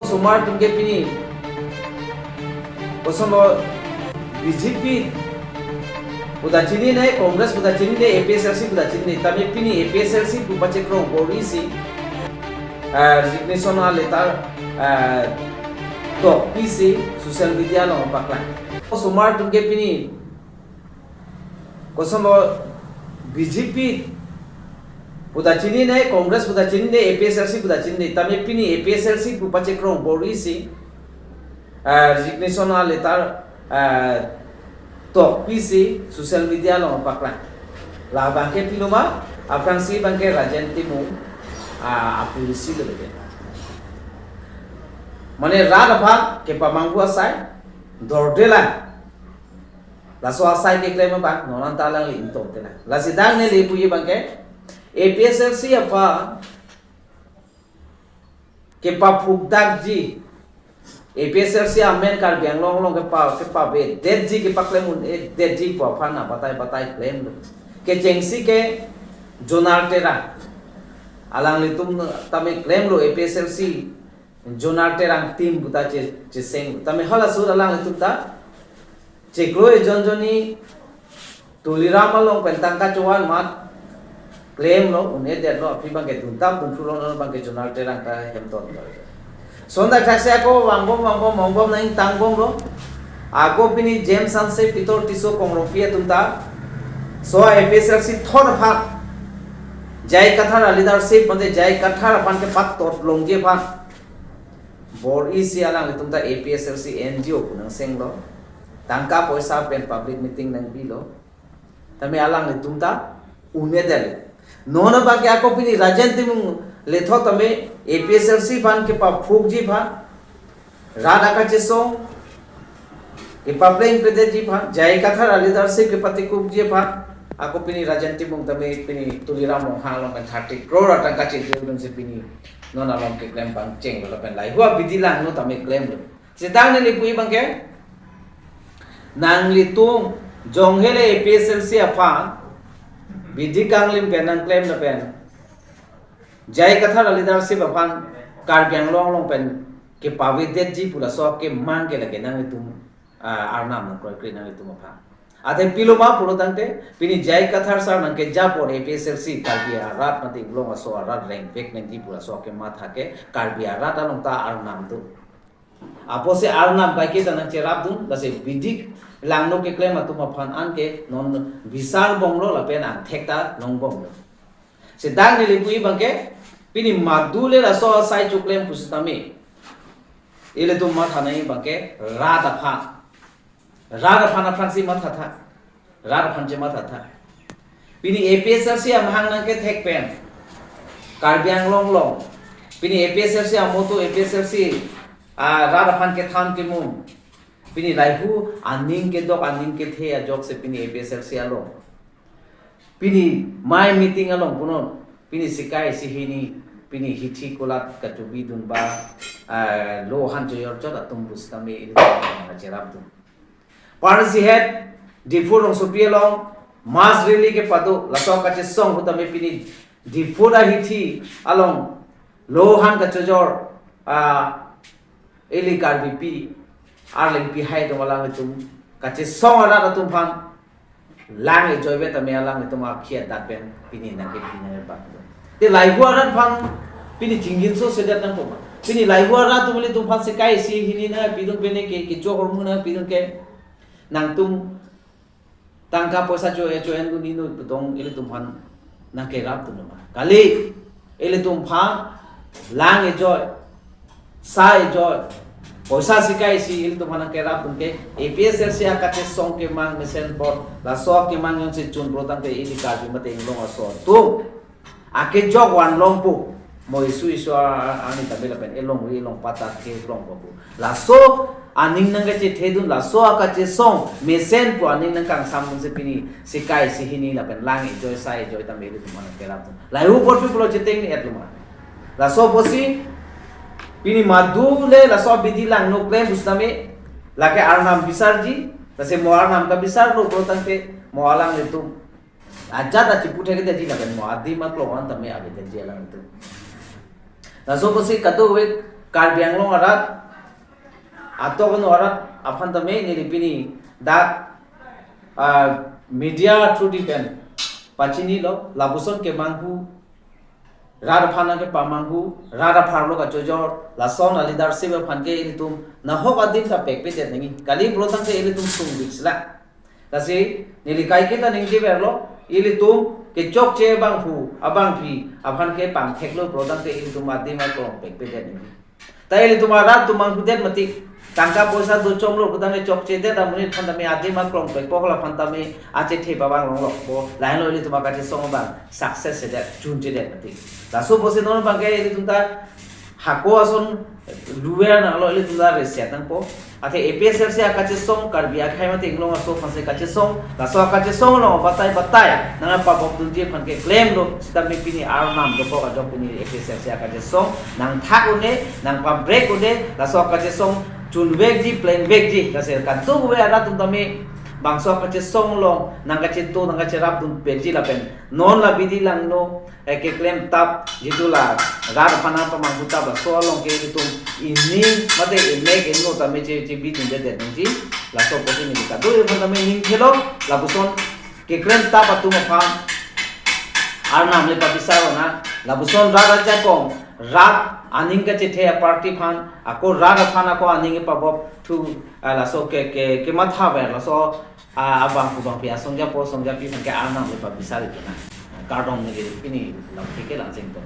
Sumar tungke pini kosomo BJP udah cini nih Kongres udah cini nih APSLC udah cini tapi pini APSLC tu baca kerong polisi resignation letar to PC sosial media lo paklan Sumar tungke pini kosomo BJP udah cini nih Kongres udah cini nih APSLC udah cini tapi pini APSLC tu baca kerong polisi resignation letar to PC sosial media lo paklan la bangke piloma apang si bangke rajan timu polisi le bege mane rada bhag ke pamangku asai dordela la so asai ke klema bang nonan talang li into tela la sidang ne le puye bangke APSLC apa ke pa phukdak ji APSLC amen kar biang long long ke pa be dead ji ke pa claim dead ji pa phana batai claim ke jengsi ke jonar tera alang litum tame claim lo APSLC jonar terang tim buta che seng tame hala sur alang litum ta che gloe jonjoni tulirama long pentang ka chuan mat claim lo une dead lo phi bang ke dunta punfulo no bang ke jonar terang ka hemton sonda taksi ako wangbom naing tangbom lo ako pini James Sanse pitor tiso kongrofia tumta so APSLC thon phak jai kathara leadership mande jai kathara pan ke pat tot longje phak bor isi alang tumta APSLC NGO kunang senglo tangka poisa pen public meeting nang bilo tami alang tumta unedel nona ba ke ako pini rajanti mung letho tame APSLC fan ke pa phukji fan rada ka cheso ke pa plain predeji fan jai kathara leadership ke pati kubji fan ako pini rajanti mung tame pini tuliram mo halong kan 30 crore tangka che dun se pini nona long ke claim bang cheng lo pen lai hua bidilang no tame claim lo sedang ne lipui bang ke nang litung jonghele APSLC apa bidi kanglim penang claim lo pen jai kathara leadership apan kar biang long long pen ke pawe det ji pula so ke mang ke lage nang tum arnam nang koi nang tum apa ade piloma pulo tangte pini jai kathar sar nang ke ja por APSLC kar bia rat mati long so rat rank pek nang ji pula so ke matha ke kar bia rat along ta arnam tu apo se arnam bai ke tanang cherap dun dase bidik langno ke claim atum apan an ke non visal bonglo la pen an thekta long bonglo sedang ni lipui bangke pini madule la so sai chuklem pusitami ile tu matha nai bangke rada phana phansi matha tha rada phanche matha tha pini APSLC amhang nang ke thek pen karbiang long long pini APSLC amoto APSLC rada phan ke tham ke mum pini laihu aning ke dok aning ke the a jok se pini APSLC alo pini my meeting along punon pini sikai sihini pini hithi kolat katubi dun ba lo han joyor jota tumbus tami ini cerap tu parsi head difur rong sopi along mas rally ke padu laso kache song hutami pini difura hithi along lo han kachojor eli kar bp arling pi hai dong alang tum kache song ara tum phan lang enjoy bet ame alang itu ma khiat dat ben pini na ke pini ba te lai hua ran phang pini jingin so sedat nang poma pini lai hua ra tu bole tu phang se kai si hini na pidung bene ke cho hormu na pidung ke nang tum tangka poisa jo en du ni no dong ile tum phan na ke rap tu ma kali ile tum phang lang enjoy sa enjoy poisa sikai si il tu mana ke rap ke APSLC akate song ke mang mesen bot la so ke mang yon se chun protang ke ini ka bi mate long aso tu ake jog wan long pu mo isu ani tabela pen elong ri long patat ke long pu la so aning nang ke thedun la so akate song mesen pu aning nang kang samun se pini sikai si hini la pen lang enjoy sai enjoy tam ele tu mana ke rap la hu por pi pro jeteng ni etluma la so posi pini madule la so bidilang no claim bustame lake arnam bisarji tase mo arnam ka bisar lo protante mo alang itu aja ta cipute ke jadi lagan mo adi mak lo an tame age jadi alang itu la so posi kado we Karbi Anglong arat atau kan arat apaan tame ni dipini dak media through di pen pacini lo labuson ke mangku rada phana ke pamangku rada pharlo ka chojor lason leadership phan ke ilitum na ho adim ka pekpe te ningi kali protang ke ilitum sung bisla kasi nilikai kita ningji berlo ilitum ke chok che bangfu abang phi aphan ke pang theklo protang ke ilitum adim ma kolong pekpe te ningi tai ilitum arat tumang kudet mati tangka poisa do chomlo kudane chok che de damuni phandame adim ma kolong pek pokla phandame ache the babang long lo lain lo ilitum ka che song bang success se de chun che de mati laso bose non bang ke ilitum ta hako ason luwer na lo ilitum da reset nang po ate APSR se akache song karbia khai mate inglong aso phanse kache song laso akache song lo batai nang pa bok dun je phan ke claim lo sita me pini ar nam do ko ajok pini APSR se akache song nang thak une nang pa break une laso akache song chun vek ji plain vek ji kase kan tu we ara tum tame bangso akache song lo nang kache to nang kache rap dun peji la pen non la bidi lang no ke claim tap jidula rad phana pa mang buta ba so long ke tum ini mate make no tame che bi tin de ji la so ko ni ka do phana me ning khelo la buson ke claim tap atu ma pham ar nam le pa bisaro na la buson rad ja kom rad aning ka che party phan ako rad phana ko aning pa bob thu la so ke matha ba la so abang ku bang pia songja pi phan ke ar nam le pa bisari na cardon ni ini la ke la jeng to